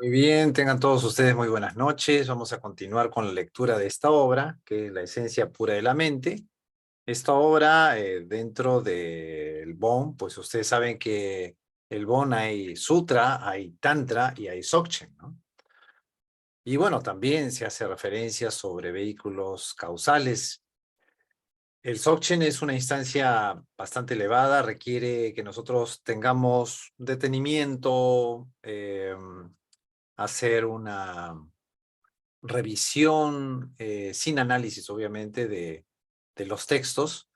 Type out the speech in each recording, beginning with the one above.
Muy bien, tengan todos ustedes muy buenas noches. Vamos a continuar con la lectura de esta obra, que es La esencia pura de la mente. Esta obra, dentro del Bon, pues ustedes saben que el Bon hay Sutra, hay Tantra y hay Dzogchen, ¿no? Y bueno, también se hace referencia sobre vehículos causales. El Dzogchen es una instancia bastante elevada, requiere que nosotros tengamos detenimiento, hacer una revisión sin análisis, obviamente, de los textos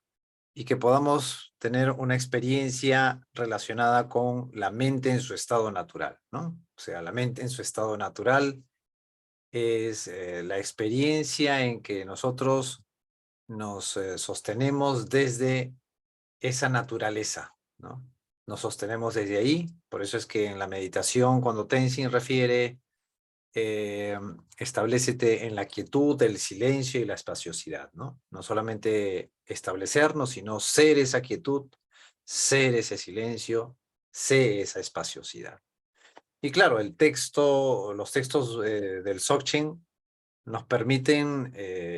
y que podamos tener una experiencia relacionada con la mente en su estado natural, ¿no? O sea, la mente en su estado natural es la experiencia en que nosotros nos sostenemos desde esa naturaleza, ¿no? Nos sostenemos desde ahí, por eso es que en la meditación, cuando Tenzin refiere eh, establécete en la quietud, el silencio y la espaciosidad, ¿no? No solamente establecernos, sino ser esa quietud, ser ese silencio, ser esa espaciosidad. Y claro, los textos del Dzogchen nos permiten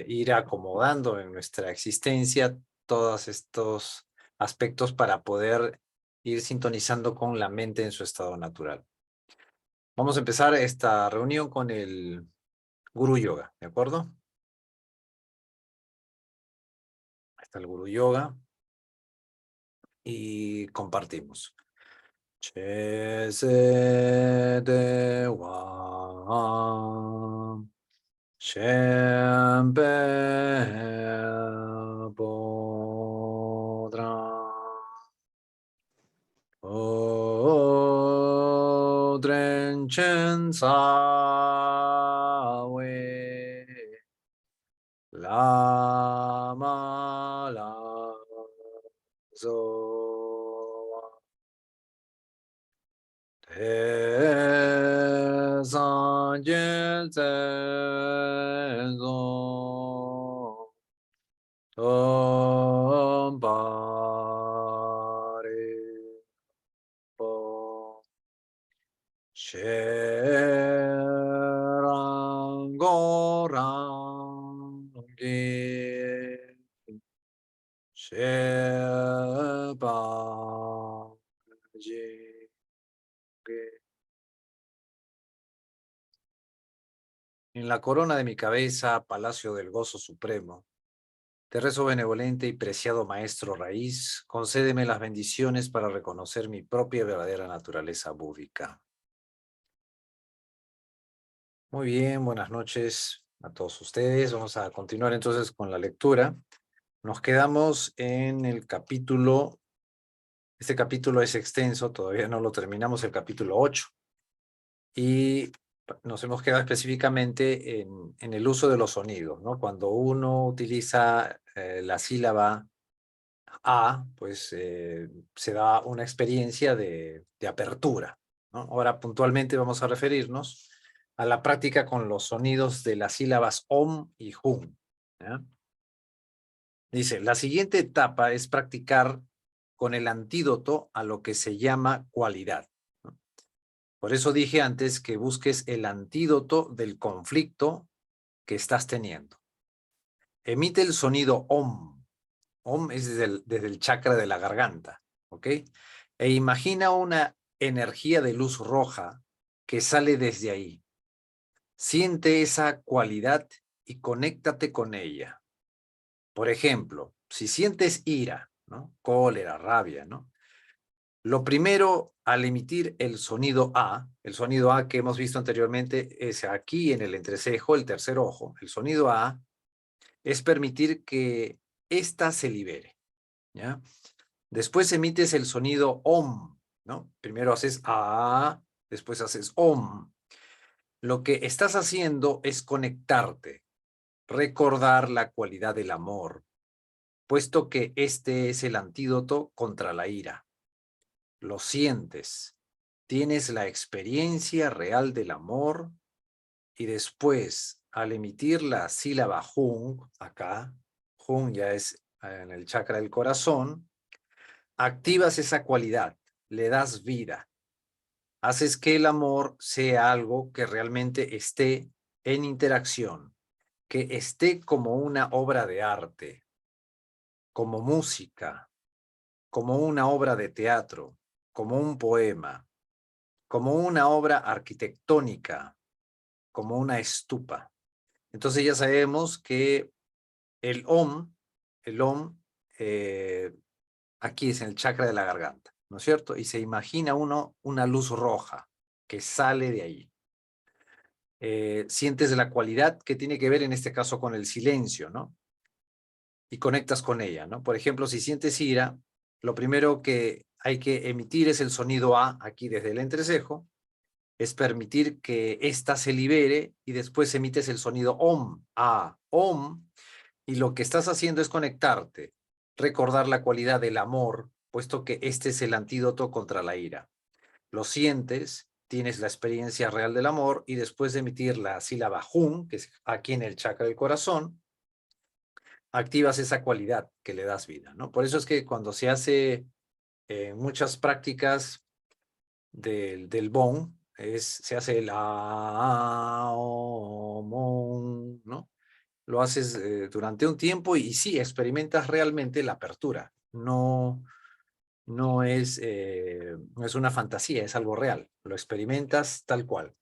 ir acomodando en nuestra existencia todos estos aspectos para poder ir sintonizando con la mente en su estado natural. Vamos a empezar esta reunión con el Guru Yoga, ¿de acuerdo? Ahí está el Guru Yoga y compartimos. Che se de wa shen pe bodra o dren chen sa we Lama la zo te san jen zen zo tom pa re po she rang go rang ge Shepa Jige. En la corona de mi cabeza, palacio del gozo supremo, te rezo benevolente y preciado maestro raíz, concédeme las bendiciones para reconocer mi propia y verdadera naturaleza búdica. Muy bien, buenas noches a todos ustedes. Vamos a continuar entonces con la lectura. Nos quedamos en el capítulo. Este capítulo es extenso, todavía no lo terminamos, el capítulo 8. Y nos hemos quedado específicamente en el uso de los sonidos, ¿no? Cuando uno utiliza la sílaba A, pues se da una experiencia de apertura, ¿no? Ahora puntualmente vamos a referirnos a la práctica con los sonidos de las sílabas OM y HUM, ¿ya? Dice, la siguiente etapa es practicar con el antídoto a lo que se llama cualidad, ¿no? Por eso dije antes que busques el antídoto del conflicto que estás teniendo. Emite el sonido OM. OM es desde el chakra de la garganta, ¿ok? E imagina una energía de luz roja que sale desde ahí. Siente esa cualidad y conéctate con ella. Por ejemplo, si sientes ira, ¿no? Cólera, rabia, ¿no? Lo primero, al emitir el sonido A que hemos visto anteriormente es aquí en el entrecejo, el tercer ojo. El sonido A es permitir que ésta se libere, ¿ya? Después emites el sonido OM, ¿no? Primero haces A, después haces OM. Lo que estás haciendo es conectarte, recordar la cualidad del amor, puesto que este es el antídoto contra la ira. Lo sientes, tienes la experiencia real del amor y después, al emitir la sílaba Jung, acá, Jung ya es en el chakra del corazón, activas esa cualidad, le das vida. haces que el amor sea algo que realmente esté en interacción, que esté como una obra de arte, como música, como una obra de teatro, como un poema, como una obra arquitectónica, como una estupa. Entonces ya sabemos que el Om, el Om, eh, aquí es en el chakra de la garganta, ¿no es cierto? Y se imagina uno una luz roja que sale de ahí. Sientes la cualidad que tiene que ver en este caso con el silencio, ¿no? Y conectas con ella, ¿no? Por ejemplo, si sientes ira, lo primero que hay que emitir es el sonido A aquí desde el entrecejo, es permitir que ésta se libere y después emites el sonido OM, A, OM, y lo que estás haciendo es conectarte, recordar la cualidad del amor, puesto que este es el antídoto contra la ira. Lo sientes, tienes la experiencia real del amor y después de emitir la sílaba Hum, que es aquí en el chakra del corazón, activas esa cualidad que le das vida, ¿no? Por eso es que cuando se hace muchas prácticas del Bong, se hace el Aomon, ¿no? Lo haces durante un tiempo y sí, experimentas realmente la apertura. No es una fantasía, es algo real. Lo experimentas tal cual.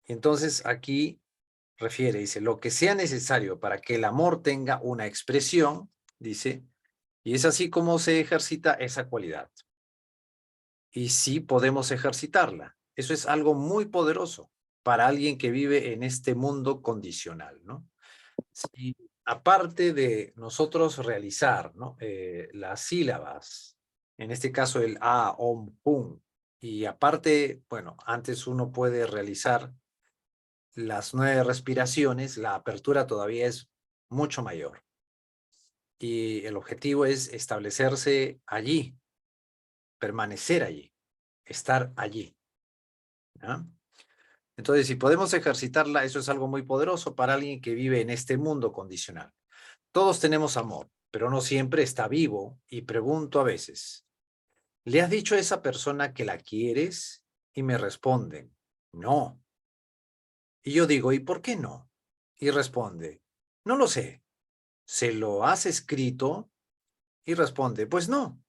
Y entonces aquí refiere, dice, lo que sea necesario para que el amor tenga una expresión, dice, y es así como se ejercita esa cualidad. Y sí podemos ejercitarla. Eso es algo muy poderoso para alguien que vive en este mundo condicional, ¿no? Si aparte de nosotros realizar, ¿no? Las sílabas, en este caso el A, OM, PUM, y aparte, bueno, antes uno puede realizar las 9 respiraciones, la apertura todavía es mucho mayor. Y el objetivo es establecerse allí, permanecer allí, estar allí, ¿no? Entonces, si podemos ejercitarla, eso es algo muy poderoso para alguien que vive en este mundo condicional. Todos tenemos amor, pero no siempre está vivo y pregunto a veces, ¿le has dicho a esa persona que la quieres? Y me responden, no. Y yo digo, ¿y por qué no? Y responde, no lo sé. ¿Se lo has escrito? Y responde, pues no.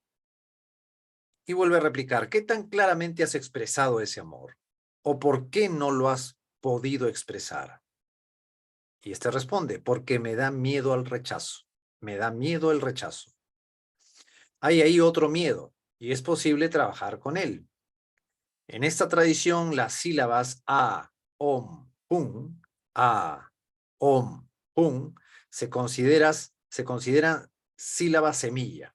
Y vuelve a replicar, ¿qué tan claramente has expresado ese amor? ¿O por qué no lo has podido expresar? Y este responde, porque me da miedo al rechazo. Me da miedo el rechazo. Hay ahí otro miedo, y es posible trabajar con él. En esta tradición, las sílabas a, om, a, om, pum, se consideran sílabas semilla.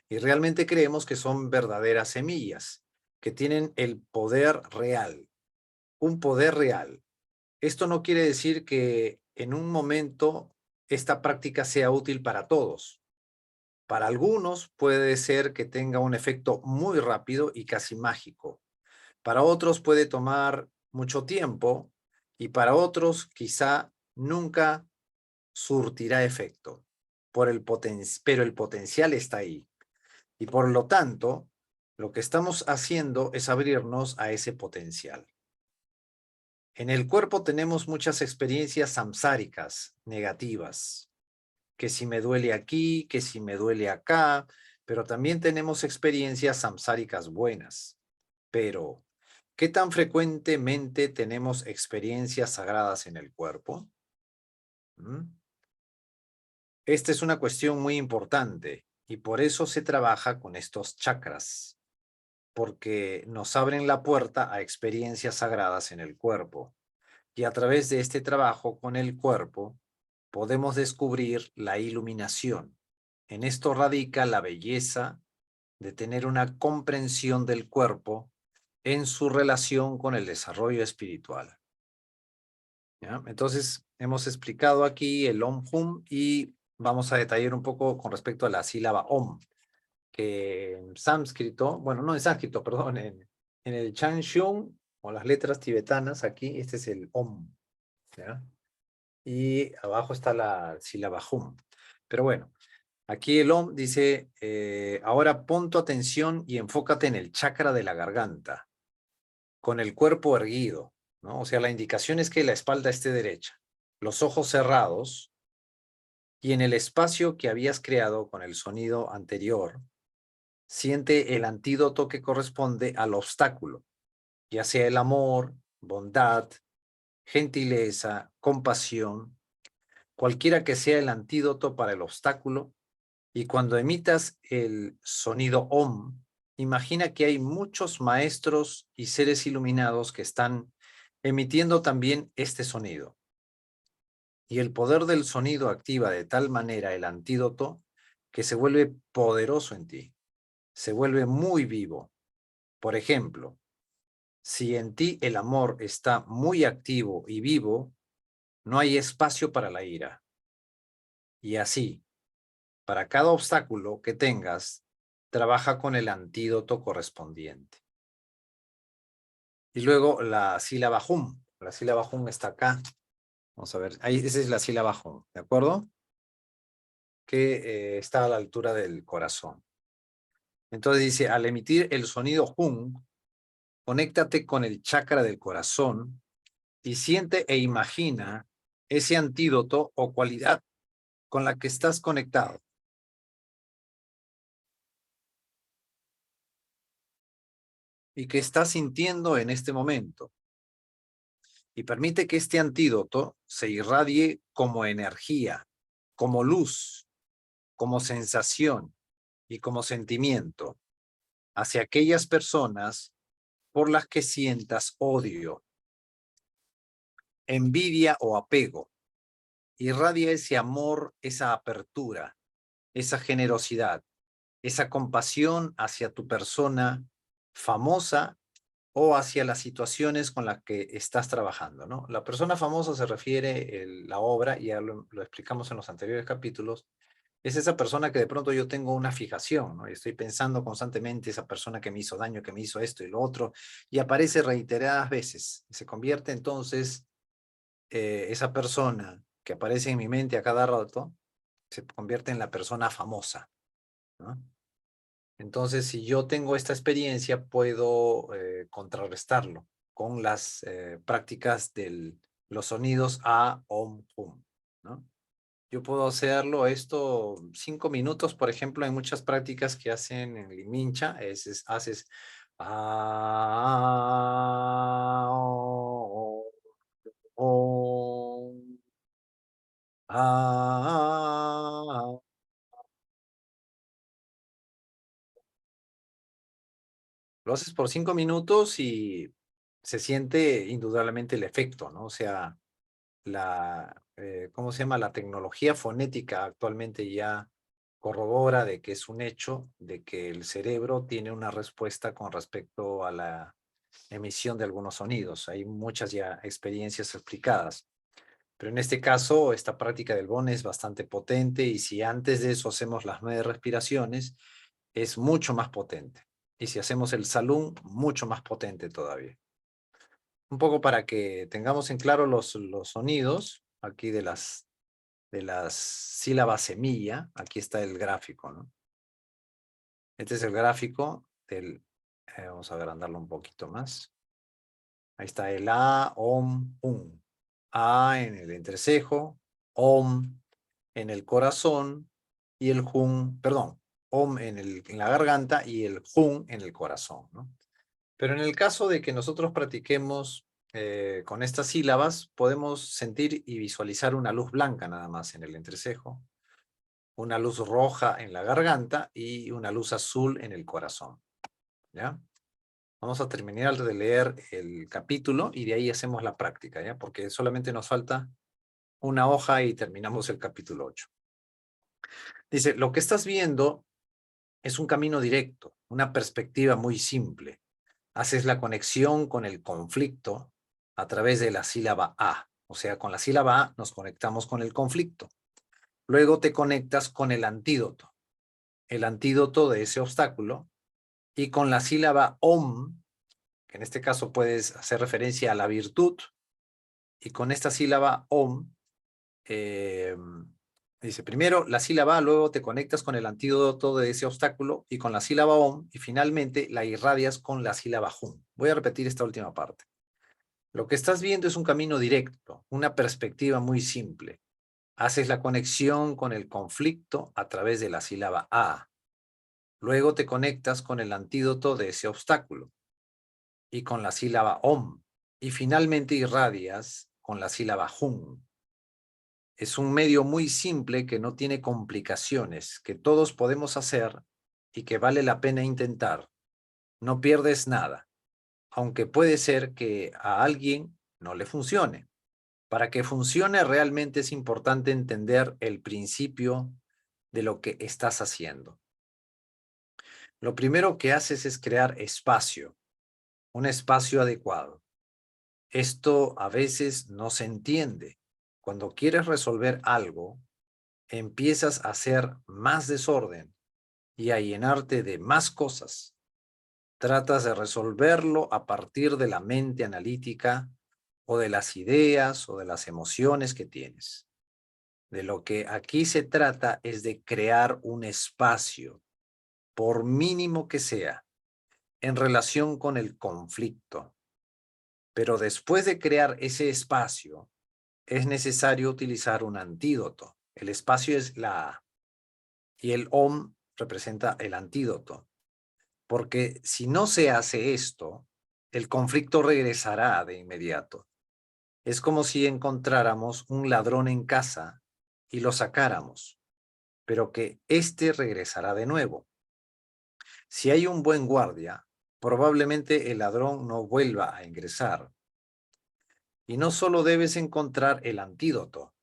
Y realmente creemos que son verdaderas semillas, que tienen el poder real, un poder real. Esto no quiere decir que en un momento esta práctica sea útil para todos. Para algunos puede ser que tenga un efecto muy rápido y casi mágico. Para otros puede tomar mucho tiempo y para otros quizá nunca surtirá efecto. Pero el potencial está ahí. Y por lo tanto, lo que estamos haciendo es abrirnos a ese potencial. En el cuerpo tenemos muchas experiencias samsáricas, negativas, que si me duele aquí, que si me duele acá, pero también tenemos experiencias samsáricas buenas. Pero, ¿qué tan frecuentemente tenemos experiencias sagradas en el cuerpo? ¿Mm? Esta es una cuestión muy importante y por eso se trabaja con estos chakras, porque nos abren la puerta a experiencias sagradas en el cuerpo. Y a través de este trabajo con el cuerpo, podemos descubrir la iluminación. En esto radica la belleza de tener una comprensión del cuerpo en su relación con el desarrollo espiritual. ¿Ya? Entonces, hemos explicado aquí el Om Hum y vamos a detallar un poco con respecto a la sílaba Om, que en sánscrito, bueno, no en sánscrito, perdón, en el Chanshung o las letras tibetanas, aquí este es el Om, ¿ya? Y abajo está la sílaba Hum. Pero bueno, Aquí el Om dice, ahora pon tu atención y enfócate en el chakra de la garganta, con el cuerpo erguido, ¿no? O sea, la indicación es que la espalda esté derecha, los ojos cerrados, y en el espacio que habías creado con el sonido anterior, siente el antídoto que corresponde al obstáculo, ya sea el amor, bondad, gentileza, compasión, cualquiera que sea el antídoto para el obstáculo. Y cuando emitas el sonido Om, imagina que hay muchos maestros y seres iluminados que están emitiendo también este sonido. Y el poder del sonido activa de tal manera el antídoto que se vuelve poderoso en ti, se vuelve muy vivo. Por ejemplo, si en ti el amor está muy activo y vivo, no hay espacio para la ira. Y así, para cada obstáculo que tengas, trabaja con el antídoto correspondiente. Y luego la sílaba Hum. La sílaba Hum está acá. Vamos a ver. Ahí, esa es la sílaba Hum, ¿de acuerdo? Que está a la altura del corazón. Entonces dice, al emitir el sonido Hum, conéctate con el chakra del corazón y siente e imagina ese antídoto o cualidad con la que estás conectado y que estás sintiendo en este momento. Y permite que este antídoto se irradie como energía, como luz, como sensación y como sentimiento hacia aquellas personas por las que sientas odio, envidia o apego. Irradia ese amor, esa apertura, esa generosidad, esa compasión hacia tu persona famosa o hacia las situaciones con las que estás trabajando, ¿no? La persona famosa se refiere, la obra, y ya lo explicamos en los anteriores capítulos, es esa persona que de pronto yo tengo una fijación, ¿no? Y estoy pensando constantemente esa persona que me hizo daño, que me hizo esto y lo otro, y aparece reiteradas veces. Se convierte entonces esa persona que aparece en mi mente a cada rato, se convierte en la persona famosa, ¿no? Entonces, si yo tengo esta experiencia, puedo contrarrestarlo con las prácticas de los sonidos A, Om, Hum, ¿no? Yo puedo hacerlo esto 5 minutos, por ejemplo, en muchas prácticas que hacen en Limincha, haces ah, o, ah, lo haces por 5 minutos y se siente indudablemente el efecto, ¿no? O sea, ¿cómo se llama? La tecnología fonética actualmente ya corrobora de que es un hecho, de que el cerebro tiene una respuesta con respecto a la emisión de algunos sonidos. Hay muchas ya experiencias explicadas. Pero en este caso, esta práctica del BON es bastante potente y si antes de eso hacemos las 9 respiraciones, es mucho más potente. Y si hacemos el salún, mucho más potente todavía. Un poco para que tengamos en claro los sonidos aquí de las sílabas semilla. Aquí está el gráfico, ¿no? Este es el gráfico del, vamos a agrandarlo un poquito más. Ahí está el A, OM, UM. A en el entrecejo, OM en el corazón y el HUM, perdón, OM en la garganta y el HUM en el corazón, ¿no? Pero en el caso de que nosotros practiquemos con estas sílabas, podemos sentir y visualizar una luz blanca nada más en el entrecejo, una luz roja en la garganta y una luz azul en el corazón, ¿ya? Vamos a terminar de leer el capítulo y de ahí hacemos la práctica, ¿ya? Porque solamente nos falta una hoja y terminamos el capítulo 8. Dice, lo que estás viendo es un camino directo, una perspectiva muy simple. Haces la conexión con el conflicto a través de la sílaba A. O sea, con la sílaba A nos conectamos con el conflicto. Luego te conectas con el antídoto de ese obstáculo, y con la sílaba OM, que en este caso puedes hacer referencia a la virtud, y con esta sílaba OM Dice, primero la sílaba A, luego te conectas con el antídoto de ese obstáculo y con la sílaba OM, y finalmente la irradias con la sílaba HUM. Voy a repetir esta última parte. Lo que estás viendo es un camino directo, una perspectiva muy simple. Haces la conexión con el conflicto a través de la sílaba A. Luego te conectas con el antídoto de ese obstáculo y con la sílaba OM. Y finalmente irradias con la sílaba HUM. Es un medio muy simple que no tiene complicaciones, que todos podemos hacer y que vale la pena intentar. No pierdes nada, aunque puede ser que a alguien no le funcione. Para que funcione realmente es importante entender el principio de lo que estás haciendo. Lo primero que haces es crear espacio, un espacio adecuado. Esto a veces no se entiende. Cuando quieres resolver algo, empiezas a hacer más desorden y a llenarte de más cosas. Tratas de resolverlo a partir de la mente analítica o de las ideas o de las emociones que tienes. De lo que aquí se trata es de crear un espacio, por mínimo que sea, en relación con el conflicto. Pero después de crear ese espacio, es necesario utilizar un antídoto. El espacio es la A y el OM representa el antídoto. Porque si no se hace esto, el conflicto regresará de inmediato. Es como si encontráramos un ladrón en casa y lo sacáramos, pero que éste regresará de nuevo. Si hay un buen guardia, probablemente el ladrón no vuelva a ingresar. Y no solo debes encontrar el antídoto,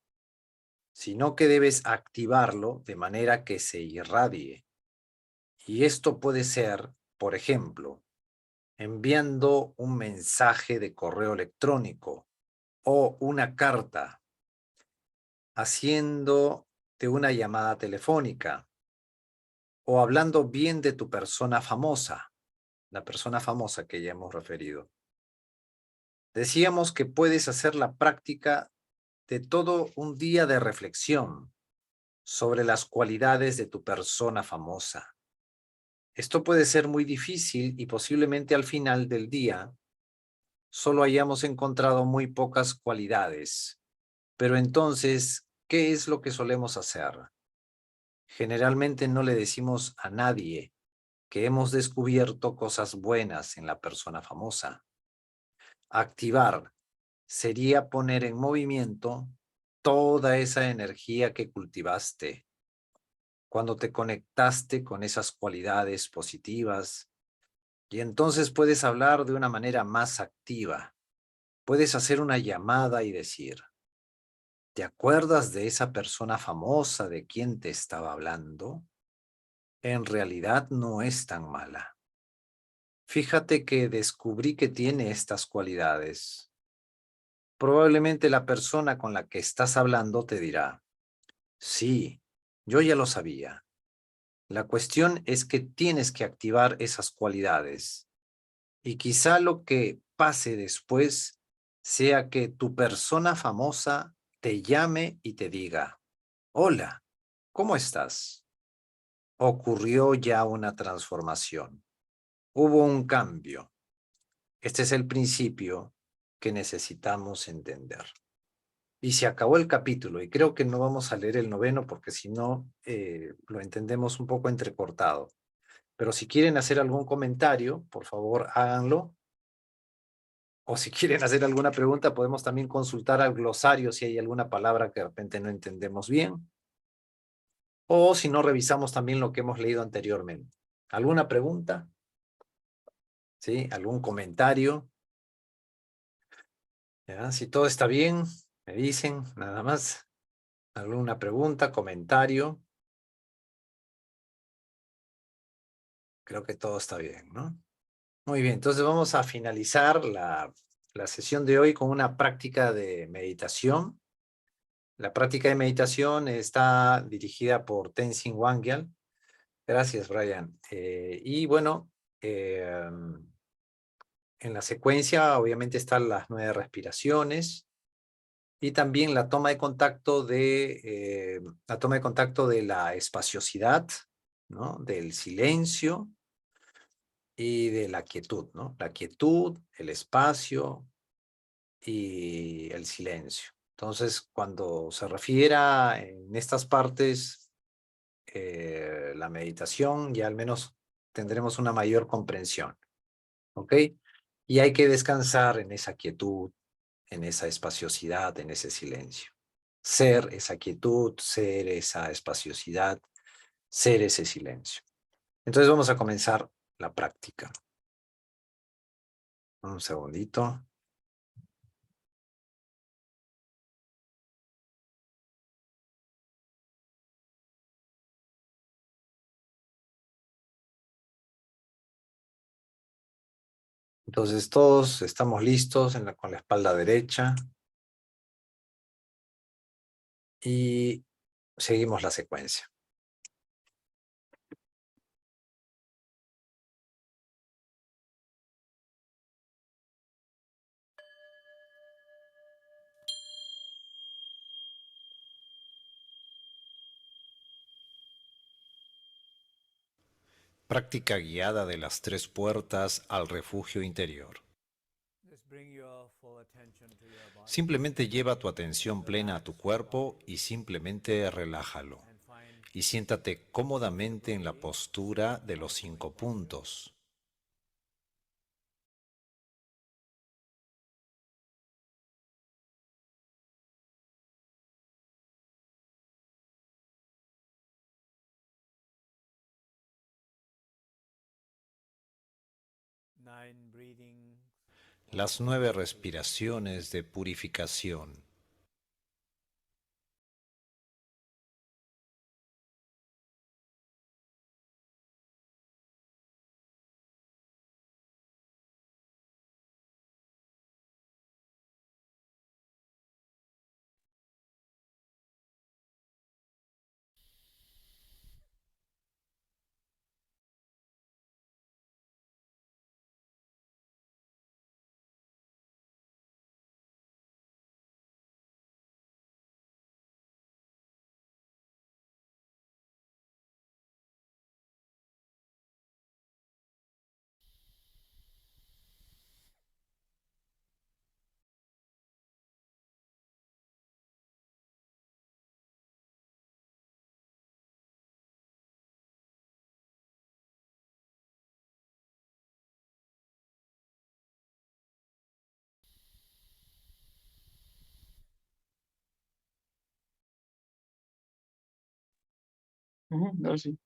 sino que debes activarlo de manera que se irradie. Y esto puede ser, por ejemplo, enviando un mensaje de correo electrónico o una carta, haciéndote una llamada telefónica o hablando bien de tu persona famosa, la persona famosa que ya hemos referido. Decíamos que puedes hacer la práctica de todo un día de reflexión sobre las cualidades de tu persona famosa. Esto puede ser muy difícil y posiblemente al final del día solo hayamos encontrado muy pocas cualidades. Pero entonces, ¿qué es lo que solemos hacer? Generalmente no le decimos a nadie que hemos descubierto cosas buenas en la persona famosa. Activar sería poner en movimiento toda esa energía que cultivaste cuando te conectaste con esas cualidades positivas, y entonces puedes hablar de una manera más activa. Puedes hacer una llamada y decir, ¿te acuerdas de esa persona famosa de quien te estaba hablando? En realidad no es tan mala. Fíjate que descubrí que tiene estas cualidades. Probablemente la persona con la que estás hablando te dirá, sí, yo ya lo sabía. La cuestión es que tienes que activar esas cualidades. Y quizá lo que pase después sea que tu persona famosa te llame y te diga, hola, ¿cómo estás? Ocurrió ya una transformación. Hubo un cambio. Este es el principio que necesitamos entender. Y se acabó el capítulo, y creo que no vamos a leer el noveno porque si no, lo entendemos un poco entrecortado. Pero si quieren hacer algún comentario, por favor háganlo. O si quieren hacer alguna pregunta, podemos también consultar al glosario si hay alguna palabra que de repente no entendemos bien. O si no, revisamos también lo que hemos leído anteriormente. ¿Alguna pregunta? ¿Sí? ¿Algún comentario? ¿Ya? Si todo está bien, me dicen nada más. ¿Alguna pregunta, comentario? Creo que todo está bien, ¿no? Muy bien, entonces vamos a finalizar la sesión de hoy con una práctica de meditación. La práctica de meditación está dirigida por Tenzin Wangyal. Gracias, Brian. Y bueno, en la secuencia obviamente están las 9 respiraciones. y también la toma de contacto de la espaciosidad, ¿no? Del silencio y de la quietud, ¿no? La quietud, el espacio y el silencio. Entonces, cuando se refiera en estas partes, la meditación, ya al menos tendremos una mayor comprensión, ¿ok? Y hay que descansar en esa quietud, en esa espaciosidad, en ese silencio. Ser esa quietud, ser esa espaciosidad, ser ese silencio. Entonces vamos a comenzar la práctica. Un segundito. Entonces todos estamos listos con la espalda derecha y seguimos la secuencia. Práctica guiada de las tres puertas al refugio interior. Simplemente lleva tu atención plena a tu cuerpo y simplemente relájalo. Y siéntate cómodamente en la postura de los 5 puntos. Las 9 respiraciones de purificación. Ujú, no, sí.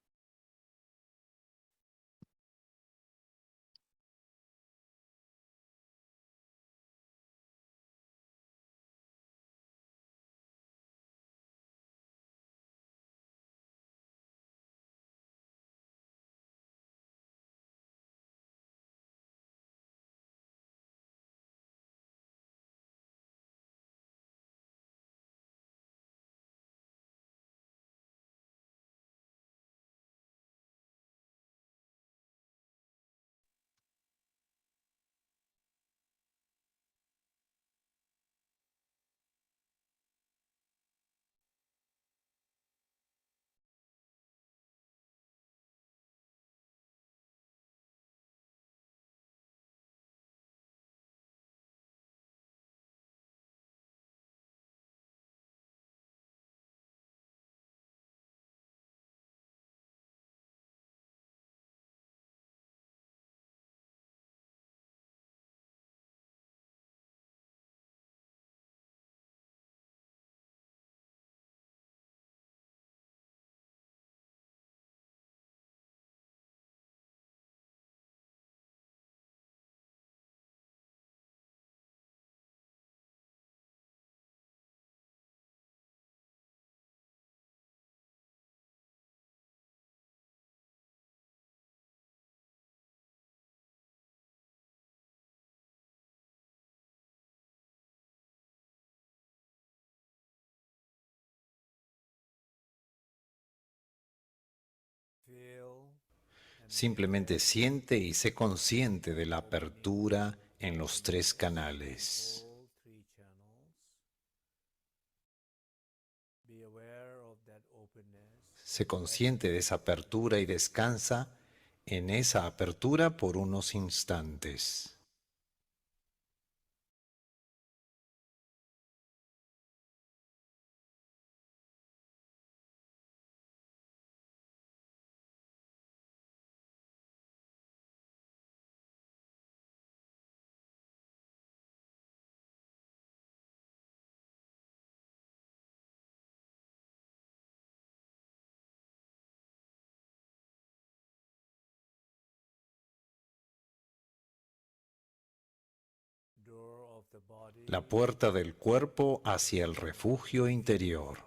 Simplemente siente y sé consciente de la apertura en los 3 canales. Sé consciente de esa apertura y descansa en esa apertura por unos instantes. La puerta del cuerpo hacia el refugio interior.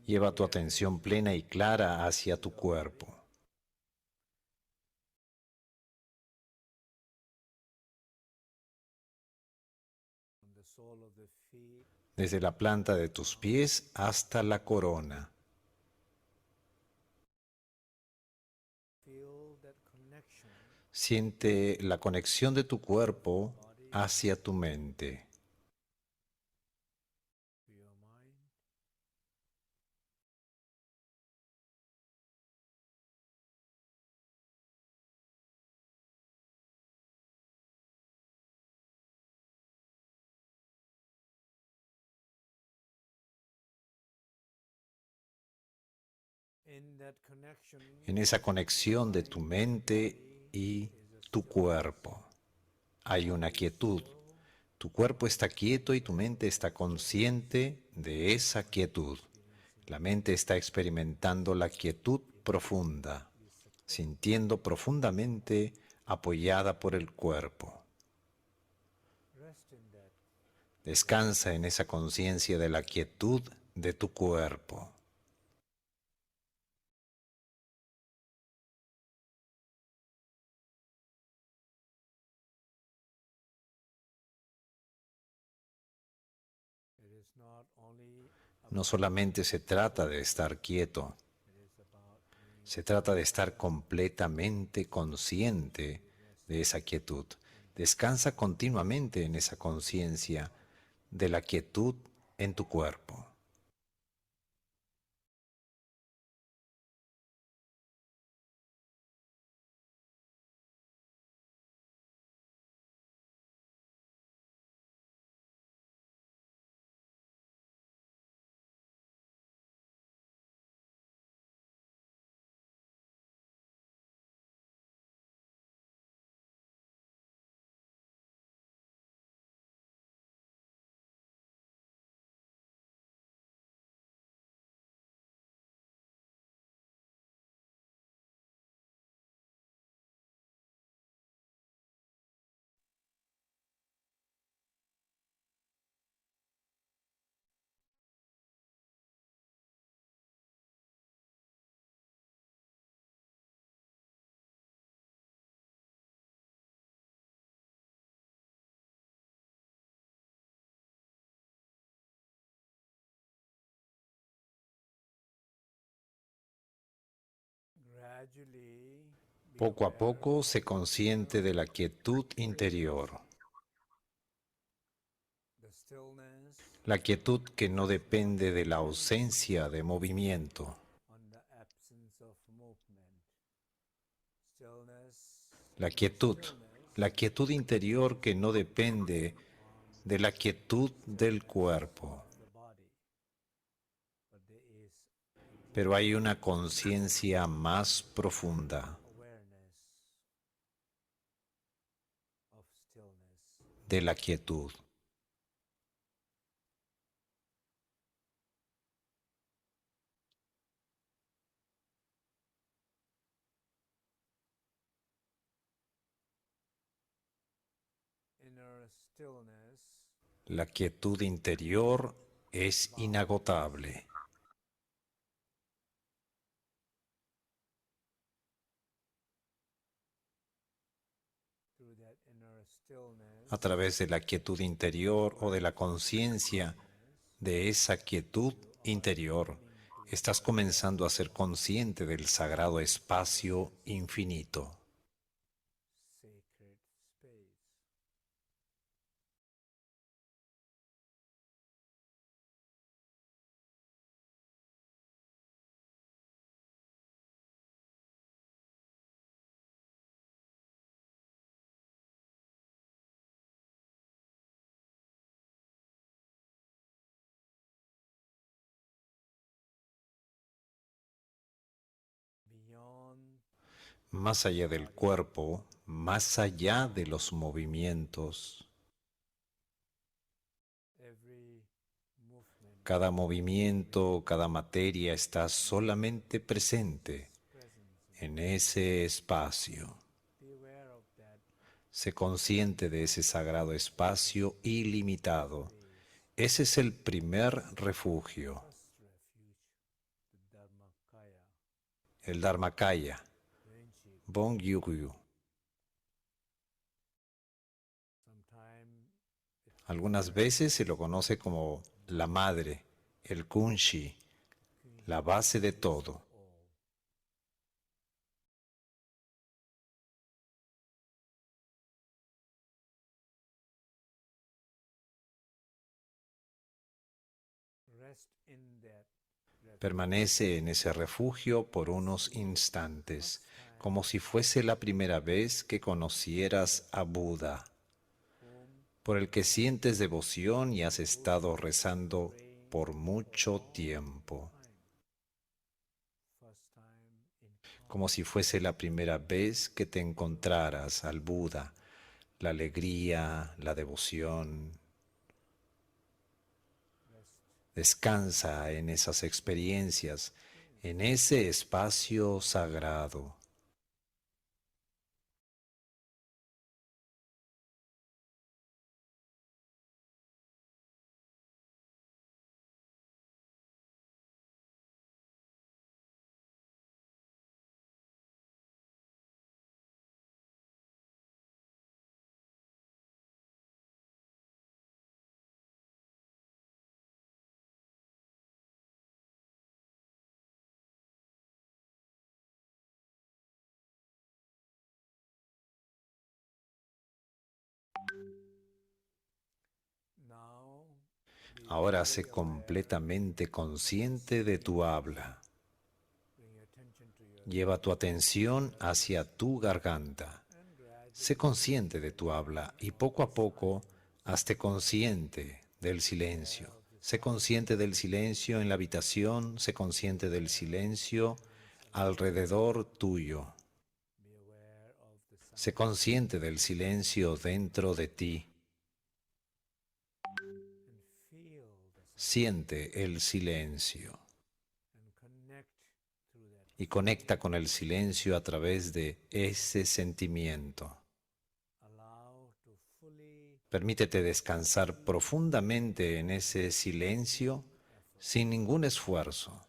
Lleva tu atención plena y clara hacia tu cuerpo. Desde la planta de tus pies hasta la corona. Siente la conexión de tu cuerpo hacia tu mente. En esa conexión de tu mente y tu cuerpo hay una quietud. Tu cuerpo está quieto y tu mente está consciente de esa quietud. La mente está experimentando la quietud profunda, sintiendo profundamente apoyada por el cuerpo. Descansa en esa conciencia de la quietud de tu cuerpo. No solamente se trata de estar quieto, se trata de estar completamente consciente de esa quietud. Descansa continuamente en esa conciencia de la quietud en tu cuerpo. Poco a poco se consciente de la quietud interior. La quietud que no depende de la ausencia de movimiento. La quietud interior que no depende de la quietud del cuerpo. Pero hay una conciencia más profunda de la quietud. La quietud interior es inagotable. A través de la quietud interior o de la conciencia de esa quietud interior, estás comenzando a ser consciente del sagrado espacio infinito. más allá del cuerpo, más allá de los movimientos. Cada movimiento, cada materia está solamente presente en ese espacio. Sé consciente de ese sagrado espacio ilimitado. Ese es el primer refugio, el Dharmakaya, Bon-Yugyu. Algunas veces se lo conoce como la madre, el Kunshi, la base de todo. Permanece en ese refugio por unos instantes, como si fuese la primera vez que conocieras a Buda, por el que sientes devoción y has estado rezando por mucho tiempo. Como si fuese la primera vez que te encontraras al Buda, la alegría, la devoción. Descansa en esas experiencias, en ese espacio sagrado. Ahora sé completamente consciente de tu habla. Lleva tu atención hacia tu garganta. Sé consciente de tu habla y poco a poco hazte consciente del silencio. Sé consciente del silencio en la habitación, sé consciente del silencio alrededor tuyo. Sé consciente del silencio dentro de ti. Siente el silencio y conecta con el silencio a través de ese sentimiento. Permítete descansar profundamente en ese silencio sin ningún esfuerzo.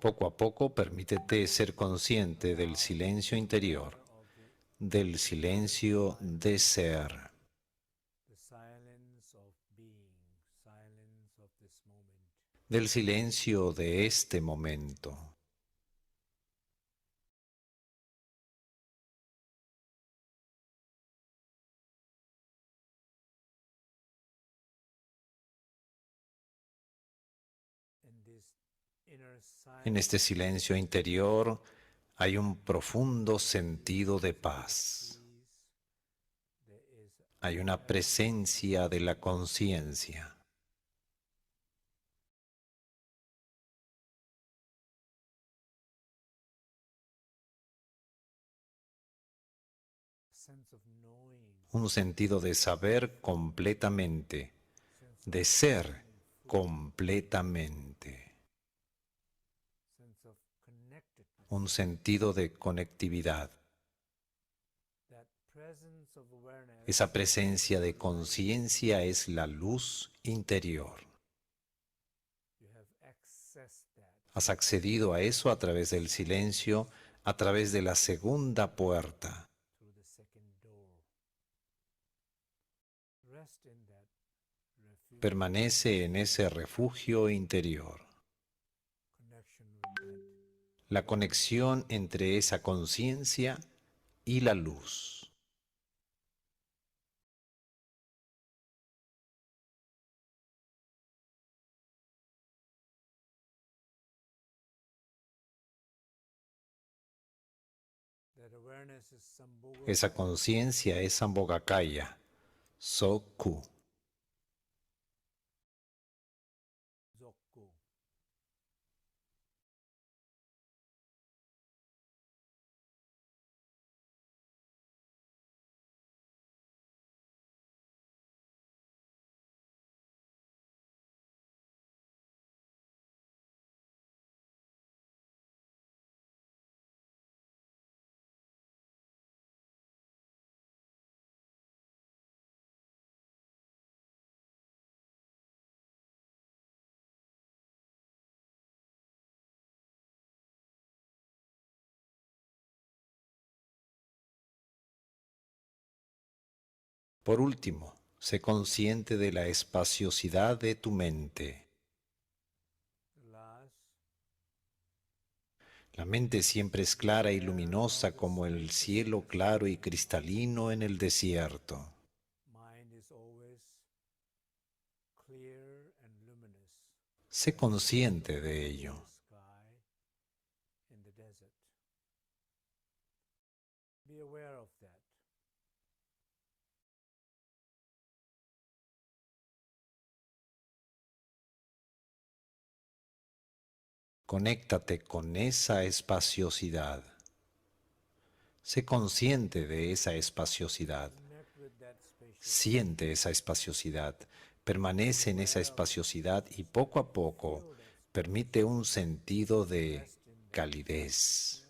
Poco a poco permítete ser consciente del silencio interior, del silencio de ser. Del silencio de este momento. En este silencio interior hay un profundo sentido de paz. Hay una presencia de la conciencia. Un sentido de saber completamente, de ser completamente. Un sentido de conectividad. Esa presencia de conciencia es la luz interior. Has accedido a eso a través del silencio, a través de la segunda puerta. permanece en ese refugio interior. La conexión entre esa conciencia y la luz. Esa conciencia es Sambhogakaya, Soku. Por último, sé consciente de la espaciosidad de tu mente. La mente siempre es clara y luminosa como el cielo claro y cristalino en el desierto. Sé consciente de ello. Conéctate con esa espaciosidad. Sé consciente de esa espaciosidad. Siente esa espaciosidad. Permanece en esa espaciosidad y poco a poco permite un sentido de calidez.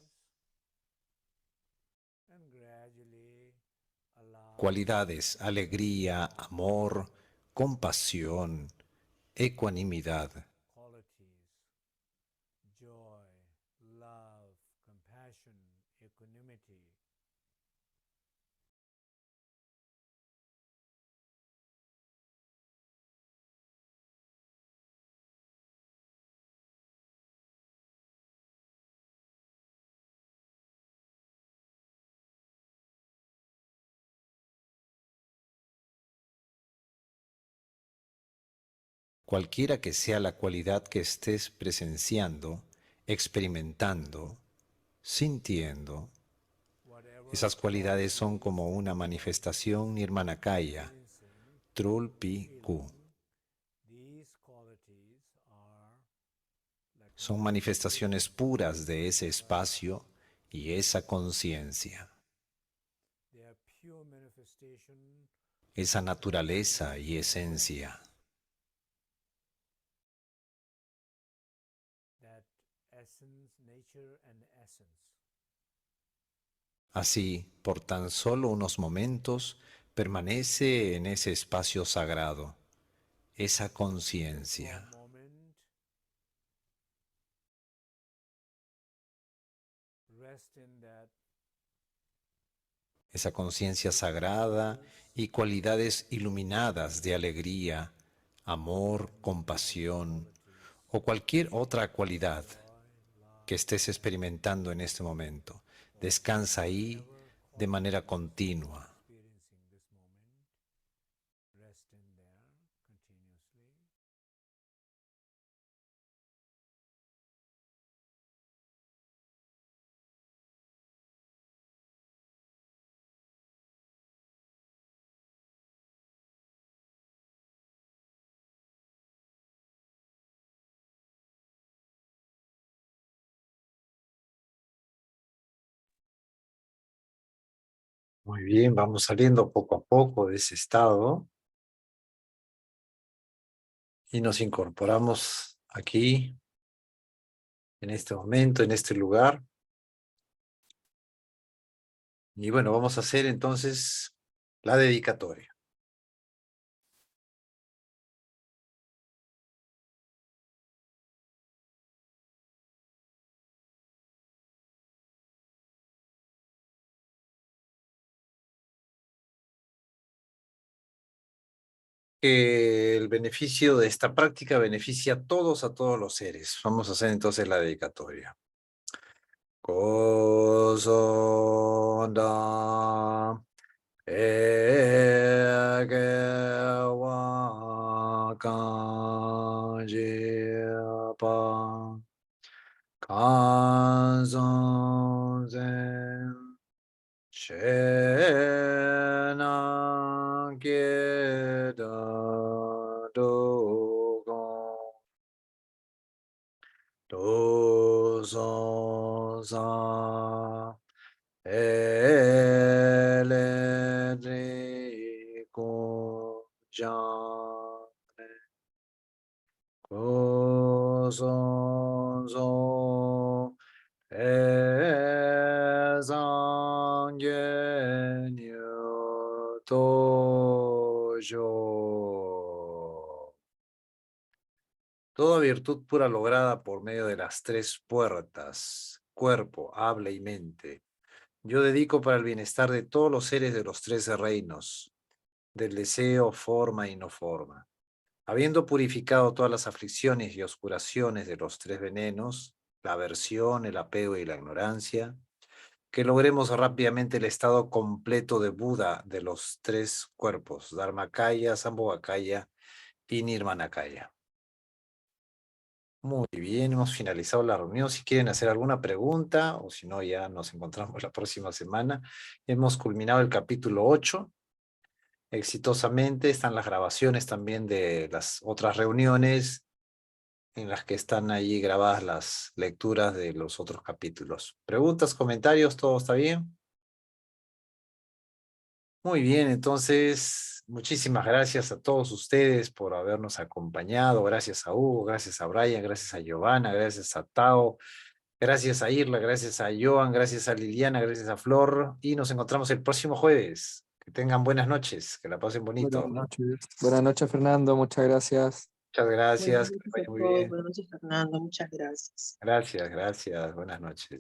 Cualidades, alegría, amor, compasión, ecuanimidad. Cualquiera que sea la cualidad que estés presenciando, experimentando, sintiendo, esas cualidades son como una manifestación nirmanakaya, trulpi ku. Son manifestaciones puras de ese espacio y esa conciencia, esa naturaleza y esencia. Así, por tan solo unos momentos, permanece en ese espacio sagrado, esa conciencia. Esa conciencia sagrada y cualidades iluminadas de alegría, amor, compasión o cualquier otra cualidad que estés experimentando en este momento. Descansa ahí de manera continua. Muy bien, vamos saliendo poco a poco de ese estado y nos incorporamos aquí, en este momento, en este lugar. Y bueno, vamos a hacer entonces la dedicatoria. que el beneficio de esta práctica beneficia a todos los seres. Vamos a hacer entonces la dedicatoria. Kosonda ekewa kanjipa kanzon zen Shena Geda Dogon Dozon Za Eledrico Jane Gozon Zo Ezangenio Toyo. Toda virtud pura lograda por medio de las tres puertas, cuerpo, habla y mente. Yo dedico para el bienestar de todos los seres de los 13 reinos, del deseo, forma y no forma. Habiendo purificado todas las aflicciones y oscuraciones de los tres venenos, la aversión, el apego y la ignorancia, que logremos rápidamente el estado completo de Buda de los tres cuerpos, Dharmakaya, Sambhogakaya y Nirmanakaya. Muy bien, hemos finalizado la reunión. Si quieren hacer alguna pregunta, o si no, ya nos encontramos la próxima semana. Hemos culminado el capítulo 8 exitosamente. Están las grabaciones también de las otras reuniones en las que están allí grabadas las lecturas de los otros capítulos. ¿Preguntas, comentarios? ¿Todo está bien? Muy bien, entonces, muchísimas gracias a todos ustedes por habernos acompañado. Gracias a Hugo, gracias a Brian, gracias a Giovanna, gracias a Tao, gracias a Irla, gracias a Joan, gracias a Liliana, gracias a Flor. Y nos encontramos el próximo jueves. Que tengan buenas noches, que la pasen Buenas bonito. noches. Buenas noches, Fernando. Muchas gracias. Muchas Buenas gracias, que les noches a vaya muy todos, bien. buenas noches Fernando, muchas gracias. Gracias, gracias. Buenas noches.